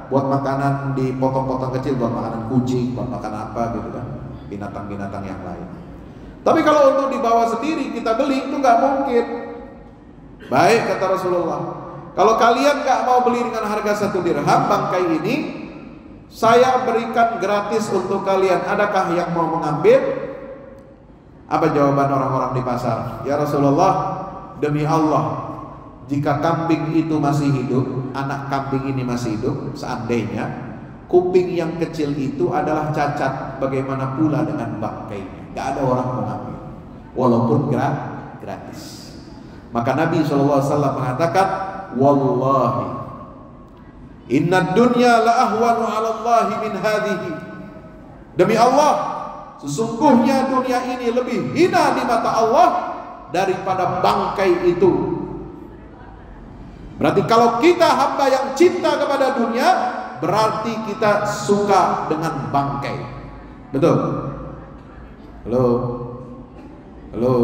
Buat makanan dipotong-potong kecil, buat makanan kucing, buat makanan apa gitu kan, binatang-binatang yang lain. Tapi kalau untuk dibawa sendiri kita beli itu nggak mungkin. Baik kata Rasulullah, kalau kalian nggak mau beli dengan harga 1 dirham bangkai ini, saya berikan gratis untuk kalian. Adakah yang mau mengambil? Apa jawaban orang-orang di pasar? Ya Rasulullah, demi Allah, jika kambing itu masih hidup, anak kambing ini masih hidup, seandainya kuping yang kecil itu adalah cacat, bagaimana pula dengan bangkainya? Gak ada orang mengambil, walaupun gratis. Maka Nabi SAW mengatakan, wallahi inna dunya la ahwanu ala Allahi min hadhihi. Demi Allah, sesungguhnya dunia ini lebih hina di mata Allah daripada bangkai itu. Berarti kalau kita hamba yang cinta kepada dunia, berarti kita suka dengan bangkai. Betul? Halo? Halo?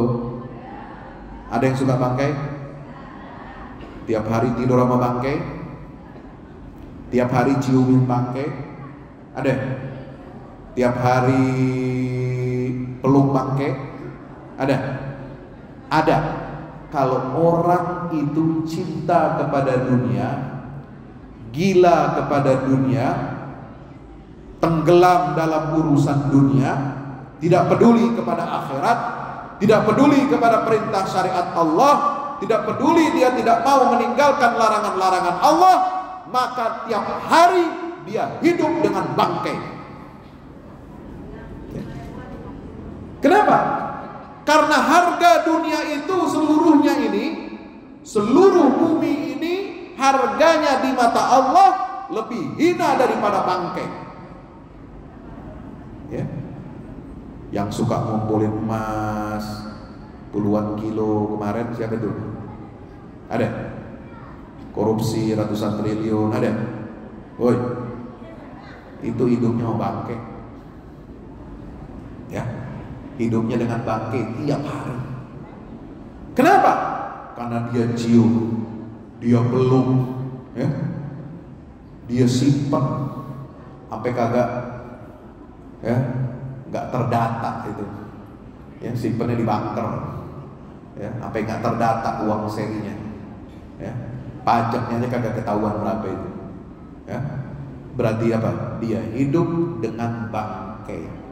Ada yang suka bangkai? Tiap hari tidur sama bangkai? Tiap hari ciumin bangkai? Ada? Tiap hari peluk bangkai? Ada? Ada. Kalau orang itu cinta kepada dunia, gila kepada dunia, tenggelam dalam urusan dunia, tidak peduli kepada akhirat, tidak peduli kepada perintah syariat Allah, tidak peduli, dia tidak mau meninggalkan larangan-larangan Allah, maka tiap hari dia hidup dengan bangkai. Kenapa? Karena harga dunia itu seluruhnya ini, seluruh bumi ini harganya di mata Allah lebih hina daripada bangkai. Ya. Yang suka ngumpulin emas puluhan kilo kemarin siapa itu? Ada? Korupsi ratusan triliun ada? Woi, itu hidupnya mau bangkai. Ya, hidupnya dengan bangkai tiap hari. Kenapa? Karena dia cium, dia peluk, ya, dia simpan sampai kagak, ya, nggak terdata itu, ya, simpannya di bunker, ya, sampai nggak terdata uang serinya, ya, pajaknya aja kagak ketahuan berapa itu, ya, berarti apa? Dia hidup dengan bangkai.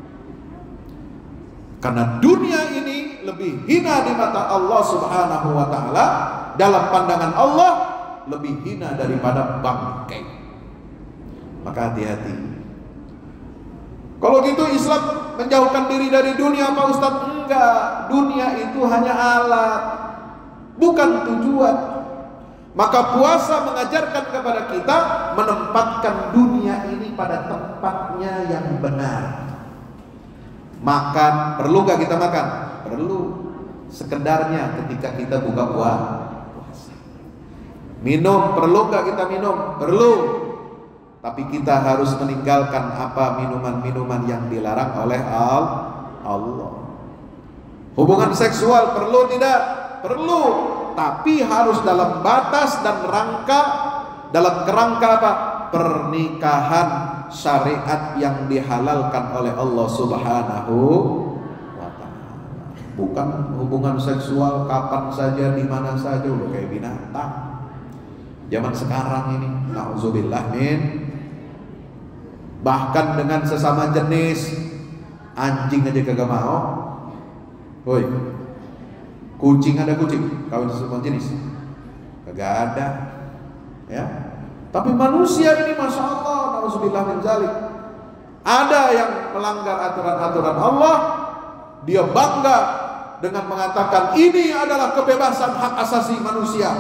Karena dunia ini lebih hina di mata Allah Subhanahu wa ta'ala, dalam pandangan Allah lebih hina daripada bangkai. Maka hati-hati. Kalau gitu Islam menjauhkan diri dari dunia Pak Ustadz? Enggak, dunia itu hanya alat, bukan tujuan. Maka puasa mengajarkan kepada kita menempatkan dunia ini pada tempatnya yang benar. Makan, perlu gak kita makan? Perlu, sekedarnya ketika kita buka puasa. Minum, perlu gak kita minum? Perlu. Tapi kita harus meninggalkan apa minuman-minuman yang dilarang oleh Allah. Hubungan seksual perlu tidak? Perlu. Tapi harus dalam batas dan rangka, dalam kerangka apa? Pernikahan syariat yang dihalalkan oleh Allah Subhanahu wa ta'ala. Bukan hubungan seksual kapan saja, di mana saja, udah kayak binatang. Zaman sekarang ini, na'udzubillah min, bahkan dengan sesama jenis, anjing aja kagak mau. Woi, kucing ada kucing, kawin sesama jenis kagak ada, ya. Tapi manusia ini masya Allah, na'udzubillah min zalik, ada yang melanggar aturan-aturan Allah, dia bangga dengan mengatakan ini adalah kebebasan hak asasi manusia.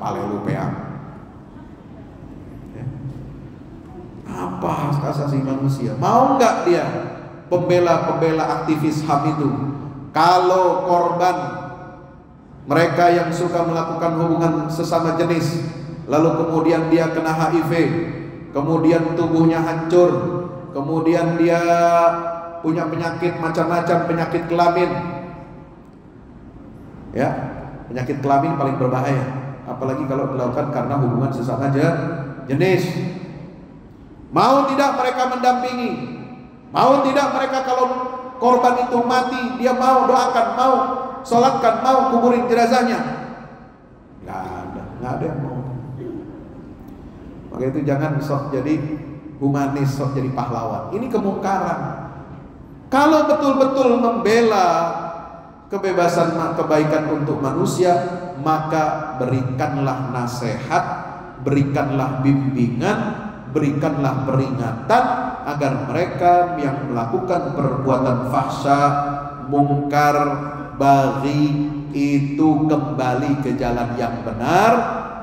Palelupea. Apa hak asasi manusia? Mau nggak dia pembela aktivis HAM itu, kalau korban Mereka yang suka melakukan hubungan sesama jenis, lalu kemudian dia kena HIV, kemudian tubuhnya hancur, kemudian dia punya penyakit macam-macam, penyakit kelamin. Ya, penyakit kelamin paling berbahaya, apalagi kalau dilakukan karena hubungan sesama jenis. Mau tidak mereka mendampingi? Mau tidak mereka kalau korban itu mati, dia mau doakan, mau sholatkan, mau kuburin jenazahnya? Nggak ada yang mau. Maka itu jangan sok jadi humanis, sok jadi pahlawan. Ini kemungkaran. Kalau betul-betul membela kebebasan, kebaikan untuk manusia, maka berikanlah nasihat, berikanlah bimbingan, berikanlah peringatan agar mereka yang melakukan perbuatan fahsya, mungkar, baghi itu kembali ke jalan yang benar,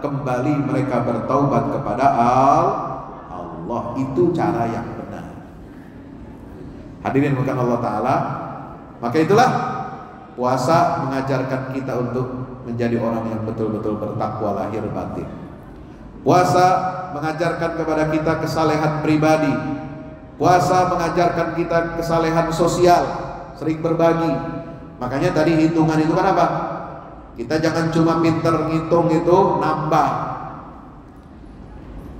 kembali mereka bertaubat kepada Allah. Itu cara yang benar. Hadirin bukan Allah Ta'ala. Maka itulah puasa mengajarkan kita untuk menjadi orang yang betul-betul bertakwa lahir batin. Puasa mengajarkan kepada kita kesalehan pribadi. Puasa mengajarkan kita kesalehan sosial, sering berbagi. Makanya tadi hitungan itu kan apa? Kita jangan cuma pinter ngitung itu nambah,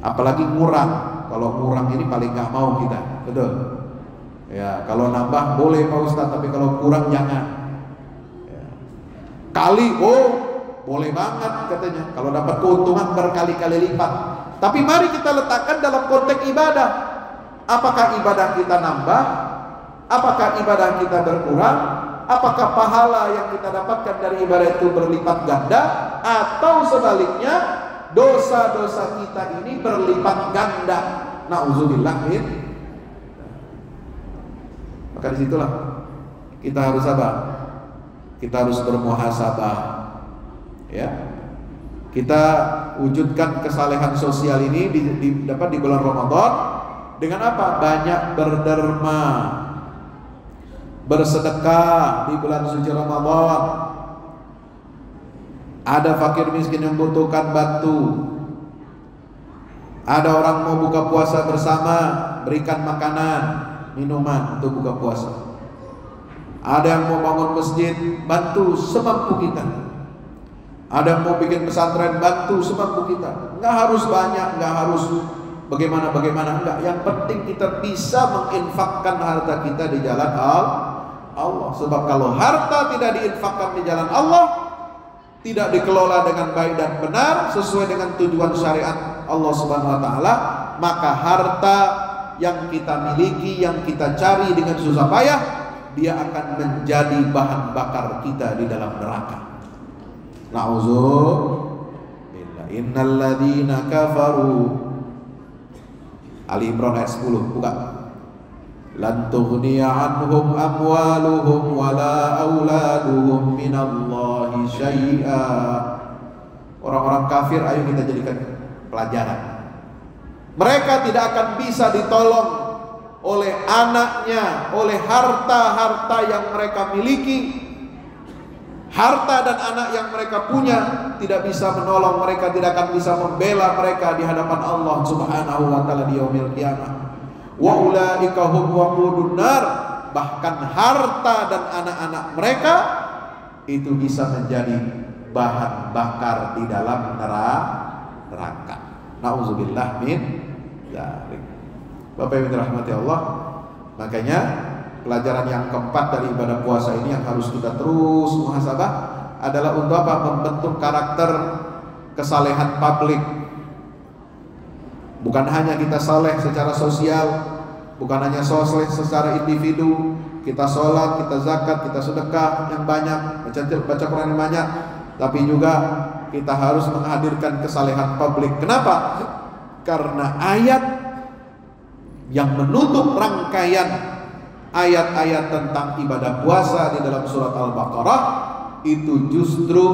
apalagi ngurang. Kalau ngurang ini paling gak mau kita, betul? Ya, kalau nambah boleh Pak Ustadz, tapi kalau kurang jangan. Ya. Kali, boleh banget katanya, kalau dapat keuntungan berkali-kali lipat. Tapi mari kita letakkan dalam konteks ibadah. Apakah ibadah kita nambah? Apakah ibadah kita berkurang? Apakah pahala yang kita dapatkan dari ibadah itu berlipat ganda? Atau sebaliknya, dosa-dosa kita ini berlipat ganda? Na'udzubillah min. Maka disitulah kita harus apa? Kita harus bermuhasabah. Ya, kita wujudkan kesalehan sosial ini dapat di bulan Ramadan dengan apa? Banyak berderma, bersedekah di bulan suci Ramadan. Ada fakir miskin yang membutuhkan bantu. Ada orang mau buka puasa bersama, berikan makanan, minuman untuk buka puasa. Ada yang mau bangun masjid, bantu semampu kita. Ada yang mau bikin pesantren, bantu semampu kita. Enggak harus banyak, enggak harus bagaimana-bagaimana, enggak. Yang penting kita bisa menginfakkan harta kita di jalan Allah. Sebab kalau harta tidak diinfakkan di jalan Allah, tidak dikelola dengan baik dan benar sesuai dengan tujuan syariat Allah Subhanahu wa taala, maka harta yang kita miliki, yang kita cari dengan susah payah, dia akan menjadi bahan bakar kita di dalam neraka. Na'udzubillah. Innal ladzina kafaru. Ali Imran ayat 10, buka. Lan tughniya anhum amwaluhum wala auladuhum minallahi syai'a. Orang-orang kafir ayo kita jadikan pelajaran. Mereka tidak akan bisa ditolong oleh anaknya, oleh harta-harta yang mereka miliki. Harta dan anak yang mereka punya tidak bisa menolong mereka, tidak akan bisa membela mereka di hadapan Allah Subhanahu wa taala di yaumil qiyamah. Wa ulaika hum waqudun nar. Bahkan harta dan anak-anak mereka itu bisa menjadi bahan bakar di dalam neraka. Nauzubillah min dzalik. Bapak Ibu dirahmati Allah. Makanya pelajaran yang keempat dari ibadah puasa ini yang harus kita terus muhasabah adalah untuk apa? Membentuk karakter kesalehan publik. Bukan hanya kita saleh secara sosial, bukan hanya saleh secara individu, kita sholat, kita zakat, kita sedekah yang banyak, baca Quran yang banyak, tapi juga kita harus menghadirkan kesalehan publik. Kenapa? Karena ayat yang menutup rangkaian ayat-ayat tentang ibadah puasa di dalam surat Al-Baqarah itu justru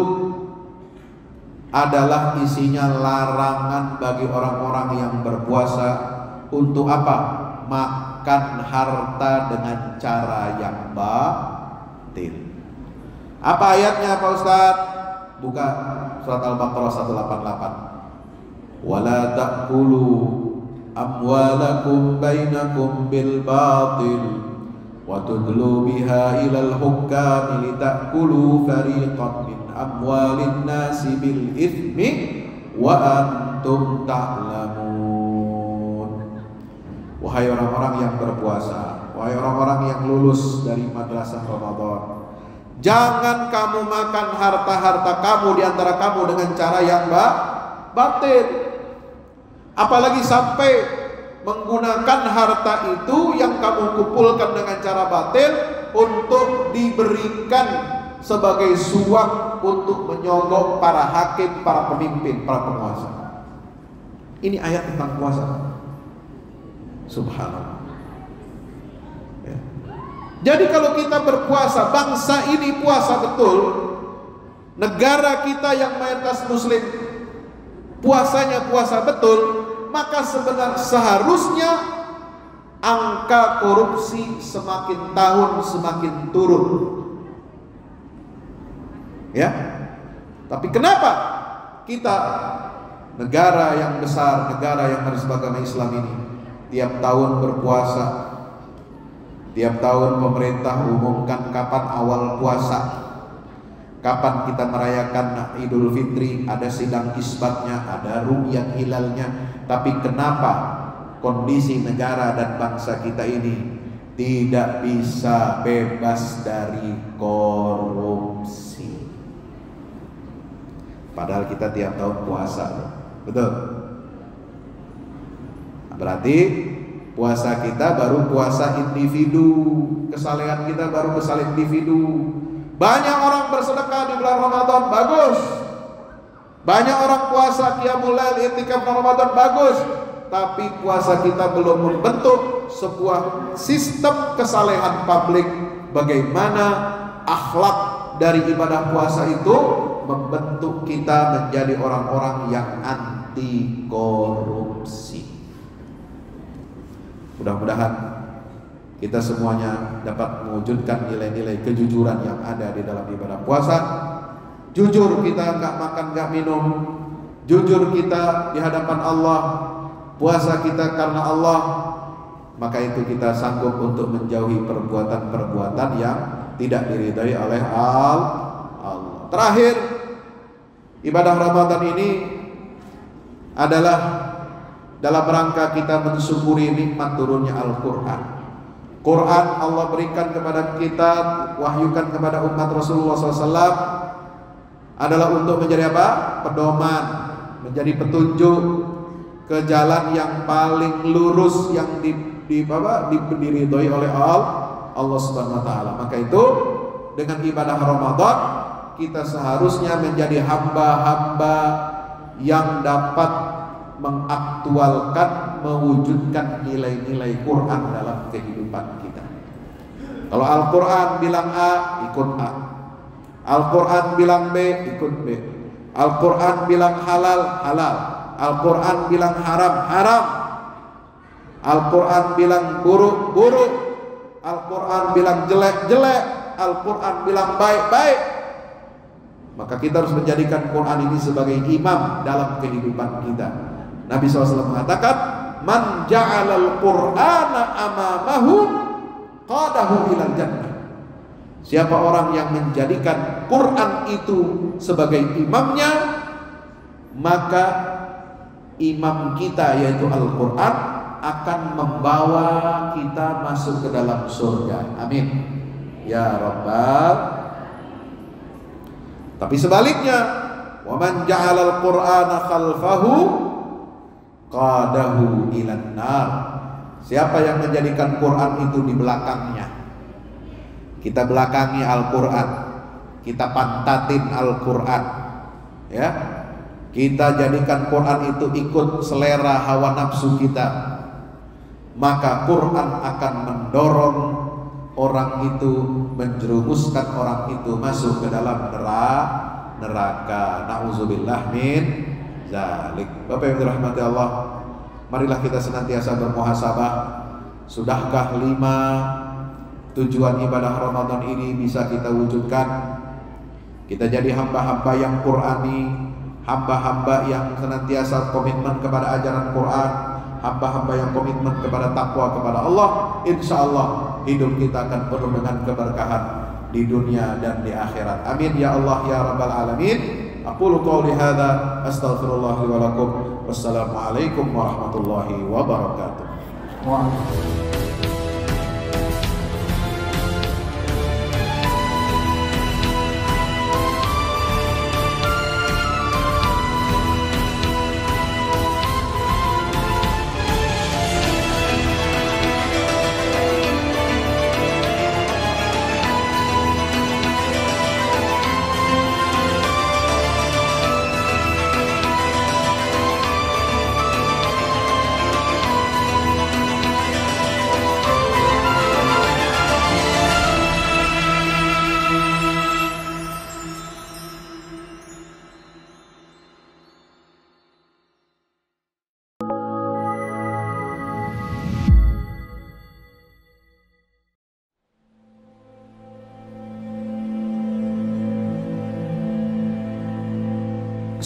adalah isinya larangan bagi orang-orang yang berpuasa untuk apa? Makan harta dengan cara yang batil. Apa ayatnya Pak Ustadz? Buka surat Al-Baqarah 188. Wala ta'kulu amwalakum bainakum bil batil wa tudlu biha ilal hukami litakulu fariqan min amwalin nasi bil ithmi wa antum ta'lamun. Wahai orang-orang yang berpuasa, wahai orang-orang yang lulus dari madrasah Ramadan, jangan kamu makan harta-harta kamu di antara kamu dengan cara yang batil. Apalagi sampai menggunakan harta itu yang kamu kumpulkan dengan cara batil untuk diberikan sebagai suap untuk menyogok para hakim, para pemimpin, para penguasa. Ini ayat tentang puasa. Subhanallah. Ya. Jadi kalau kita berpuasa, bangsa ini puasa betul, negara kita yang mayoritas muslim puasanya puasa betul, maka seharusnya angka korupsi semakin tahun semakin turun. Ya. Tapi kenapa kita negara yang besar, negara yang beragama Islam ini tiap tahun berpuasa, tiap tahun pemerintah umumkan kapan awal puasa, kapan kita merayakan Idul Fitri, ada sidang isbatnya, ada ru'yat hilalnya. Tapi kenapa kondisi negara dan bangsa kita ini tidak bisa bebas dari korupsi? Padahal kita tiap tahun puasa, betul? Berarti puasa kita baru puasa individu, kesalehan kita baru kesalehan individu. Banyak orang bersedekah di bulan Ramadan, bagus. Banyak orang puasa qiyamul lail, i'tikaf Ramadan, bagus. Tapi puasa kita belum membentuk sebuah sistem kesalehan publik. Bagaimana akhlak dari ibadah puasa itu membentuk kita menjadi orang-orang yang anti korupsi. Mudah-mudahan kita semuanya dapat mewujudkan nilai-nilai kejujuran yang ada di dalam ibadah puasa. Jujur kita nggak makan nggak minum, jujur kita di hadapan Allah, puasa kita karena Allah, maka itu kita sanggup untuk menjauhi perbuatan-perbuatan yang tidak diridhai oleh Allah. Terakhir, ibadah Ramadan ini adalah dalam rangka kita mensyukuri nikmat turunnya Al-Quran. Quran Allah berikan kepada kita, wahyukan kepada umat Rasulullah SAW adalah untuk menjadi apa? Pedoman, menjadi petunjuk ke jalan yang paling lurus yang diridhoi oleh Allah Subhanahu wa taala. Maka itu dengan ibadah Ramadan kita seharusnya menjadi hamba-hamba yang dapat mengaktualkan, mewujudkan nilai-nilai Quran dalam kehidupan kita. Kalau Al-Quran bilang A, ikut A. Al-Quran bilang B, ikut B. Al-Quran bilang halal, halal. Al-Quran bilang haram, haram. Al-Quran bilang buruk, buruk. Al-Quran bilang jelek, jelek. Al-Quran bilang baik, baik. Maka kita harus menjadikan Quran ini sebagai imam dalam kehidupan kita. Nabi SAW mengatakan, man ja'alal Qur'ana amamahu qadahu ilal jannah. Siapa orang yang menjadikan Quran itu sebagai imamnya, maka imam kita yaitu Al-Quran akan membawa kita masuk ke dalam surga. Amin ya Rabbal. Tapi sebaliknya, wa man ja'alal Qur'ana khalfahu qadahu ilan nar. Siapa yang menjadikan Quran itu di belakangnya, kita belakangi Al-Quran, kita pantatin Al-Quran, ya, kita jadikan Quran itu ikut selera hawa nafsu kita, maka Quran akan mendorong orang itu, menjerumuskan orang itu masuk ke dalam neraka. Nauzubillah min zalik. Bapak yang dirahmati Allah, marilah kita senantiasa bermuhasabah. Sudahkah 5 tujuan ibadah Ramadan ini bisa kita wujudkan? Kita jadi hamba-hamba yang Qur'ani, hamba-hamba yang senantiasa komitmen kepada ajaran Quran, hamba-hamba yang komitmen kepada takwa kepada Allah. Insya Allah hidup kita akan penuh dengan keberkahan di dunia dan di akhirat. Amin ya Allah ya Rabbal Alamin. Aqulu qawli hadza astaghfirullah li wa lakum. Wassalamualaikum warahmatullahi wabarakatuh.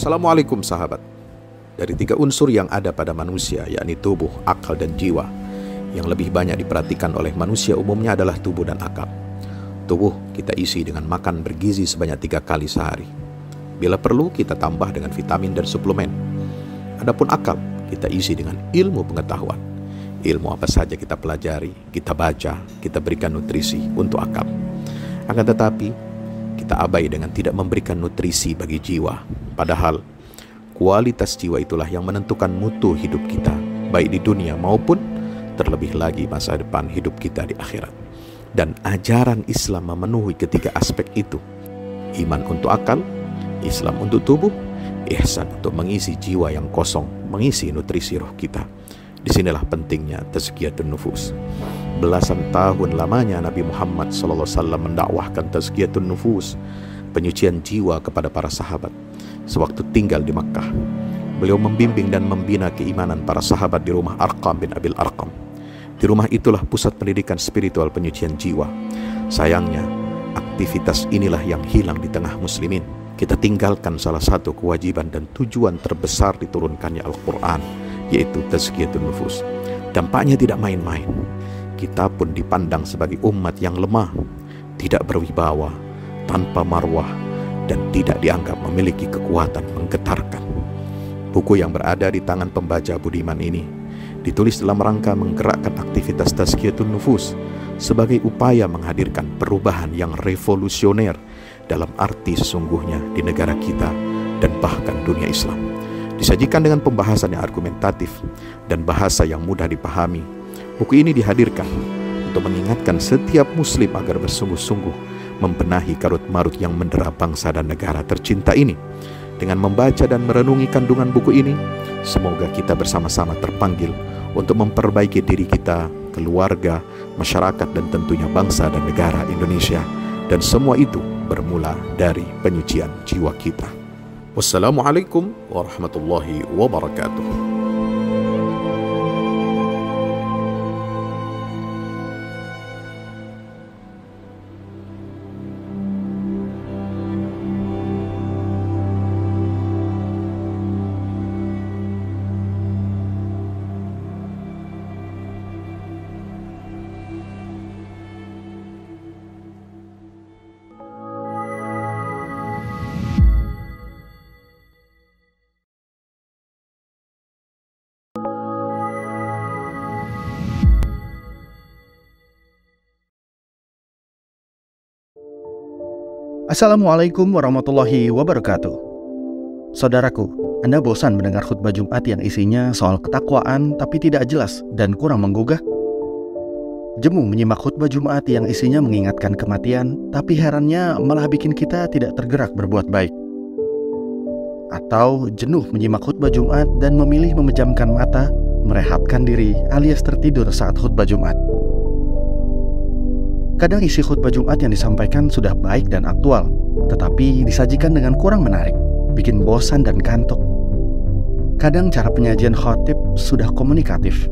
Assalamualaikum sahabat. Dari 3 unsur yang ada pada manusia, yakni tubuh, akal, dan jiwa, yang lebih banyak diperhatikan oleh manusia umumnya adalah tubuh dan akal. Tubuh kita isi dengan makan bergizi sebanyak 3 kali sehari. Bila perlu kita tambah dengan vitamin dan suplemen. Adapun akal kita isi dengan ilmu pengetahuan. Ilmu apa saja kita pelajari, kita baca, kita berikan nutrisi untuk akal. Akan tetapi kita abai dengan tidak memberikan nutrisi bagi jiwa. Padahal kualitas jiwa itulah yang menentukan mutu hidup kita, baik di dunia maupun terlebih lagi masa depan hidup kita di akhirat. Dan ajaran Islam memenuhi ketiga aspek itu. Iman untuk akal, Islam untuk tubuh, ihsan untuk mengisi jiwa yang kosong, mengisi nutrisi roh kita. Disinilah pentingnya tazkiyatun nufus. Belasan tahun lamanya Nabi Muhammad SAW mendakwahkan tazkiyatun nufus, penyucian jiwa kepada para sahabat. Sewaktu tinggal di Makkah, beliau membimbing dan membina keimanan para sahabat di rumah Arqam bin Abil Arqam. Di rumah itulah pusat pendidikan spiritual penyucian jiwa. Sayangnya, aktivitas inilah yang hilang di tengah muslimin. Kita tinggalkan salah satu kewajiban dan tujuan terbesar diturunkannya Al-Quran, yaitu tazkiyatun nufus. Dampaknya tidak main-main. Kita pun dipandang sebagai umat yang lemah, tidak berwibawa, tanpa marwah, dan tidak dianggap memiliki kekuatan menggetarkan. Buku yang berada di tangan pembaca budiman ini ditulis dalam rangka menggerakkan aktivitas tazkiyatun nufus sebagai upaya menghadirkan perubahan yang revolusioner dalam arti sesungguhnya di negara kita dan bahkan dunia Islam. Disajikan dengan pembahasan yang argumentatif dan bahasa yang mudah dipahami, buku ini dihadirkan untuk mengingatkan setiap muslim agar bersungguh-sungguh membenahi karut-marut yang mendera bangsa dan negara tercinta ini. Dengan membaca dan merenungi kandungan buku ini, semoga kita bersama-sama terpanggil untuk memperbaiki diri kita, keluarga, masyarakat, dan tentunya bangsa dan negara Indonesia. Dan semua itu bermula dari penyucian jiwa kita. Wassalamualaikum warahmatullahi wabarakatuh. Assalamualaikum warahmatullahi wabarakatuh. Saudaraku, Anda bosan mendengar khutbah Jumat yang isinya soal ketakwaan tapi tidak jelas dan kurang menggugah? Jemu menyimak khutbah Jumat yang isinya mengingatkan kematian, tapi herannya malah bikin kita tidak tergerak berbuat baik. Atau jenuh menyimak khutbah Jumat dan memilih memejamkan mata, merehatkan diri alias tertidur saat khutbah Jumat. Kadang isi khutbah Jumat yang disampaikan sudah baik dan aktual, tetapi disajikan dengan kurang menarik, bikin bosan dan kantuk. Kadang cara penyajian khotib sudah komunikatif,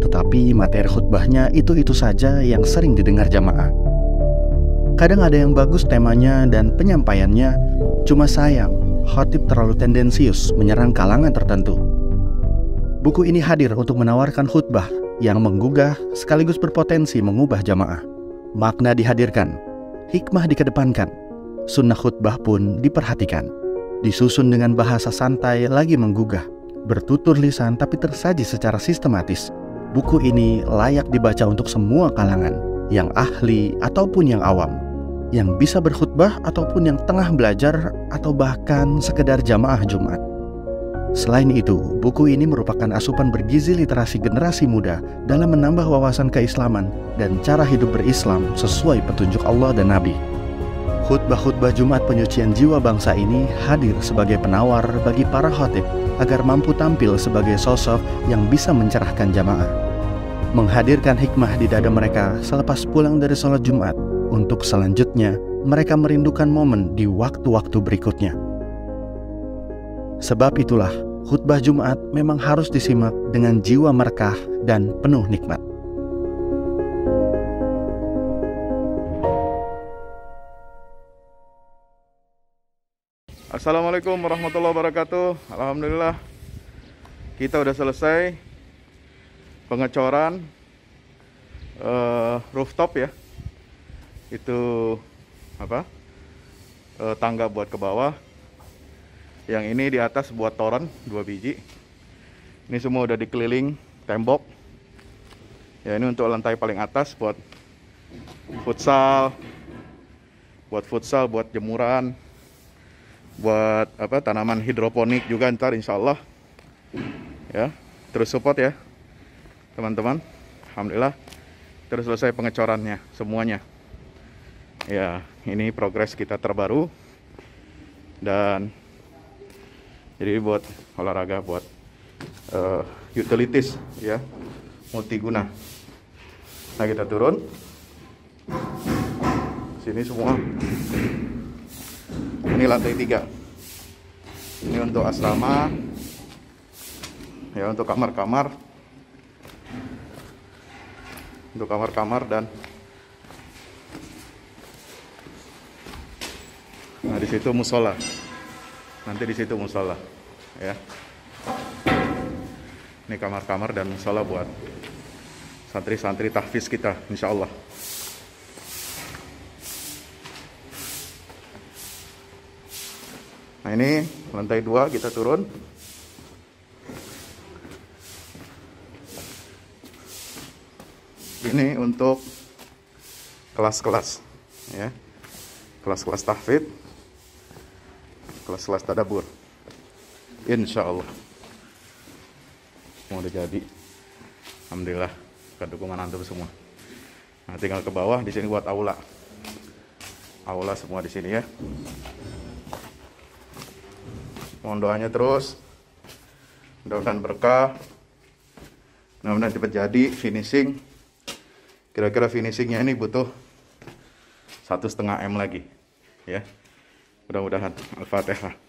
tetapi materi khutbahnya itu-itu saja yang sering didengar jamaah. Kadang ada yang bagus temanya dan penyampaiannya, cuma sayang, khatib terlalu tendensius menyerang kalangan tertentu. Buku ini hadir untuk menawarkan khutbah yang menggugah sekaligus berpotensi mengubah jamaah. Makna dihadirkan, hikmah dikedepankan, sunnah khutbah pun diperhatikan. Disusun dengan bahasa santai lagi menggugah, bertutur lisan tapi tersaji secara sistematis. Buku ini layak dibaca untuk semua kalangan, yang ahli ataupun yang awam, yang bisa berkhutbah ataupun yang tengah belajar atau bahkan sekedar jamaah Jumat. Selain itu, buku ini merupakan asupan bergizi literasi generasi muda dalam menambah wawasan keislaman dan cara hidup berislam sesuai petunjuk Allah dan Nabi. Khutbah-khutbah Jumat penyucian jiwa bangsa ini hadir sebagai penawar bagi para khatib agar mampu tampil sebagai sosok yang bisa mencerahkan jamaah, menghadirkan hikmah di dada mereka selepas pulang dari sholat Jumat. Untuk selanjutnya, mereka merindukan momen di waktu-waktu berikutnya. Sebab itulah, khutbah Jumat memang harus disimak dengan jiwa merekah dan penuh nikmat. Assalamualaikum warahmatullahi wabarakatuh. Alhamdulillah, kita udah selesai pengecoran rooftop ya. Itu tangga buat ke bawah. Yang ini di atas buat toren 2 biji. Ini semua udah dikeliling tembok. Ya, ini untuk lantai paling atas buat futsal, buat jemuran, buat tanaman hidroponik juga ntar insya Allah. Ya, terus support ya teman-teman. Alhamdulillah terus selesai pengecorannya semuanya. Ya, ini progres kita terbaru. Dan jadi buat olahraga, buat utilities ya, multiguna. Nah, kita turun sini semua. Ini lantai 3. Ini untuk asrama ya, untuk kamar-kamar, dan nah, di situ musola. Nanti di situ musola ya. Ini kamar-kamar dan musola buat santri-santri tahfiz kita insya Allah. Nah, ini lantai 2 kita turun. Ini untuk kelas-kelas ya. Kelas-kelas tahfidz, kelas-kelas tadabbur. Insya Allah mau udah jadi. Alhamdulillah berkat dukungan antum semua. Nah, tinggal ke bawah di sini buat aula. Aula semua di sini ya. Mohon doanya terus. Mudah-mudahan berkah. Mudah-mudahan cepat jadi finishing. Kira-kira finishingnya ini butuh 1,5 M lagi ya. Mudah-mudahan. Al-Fatihah.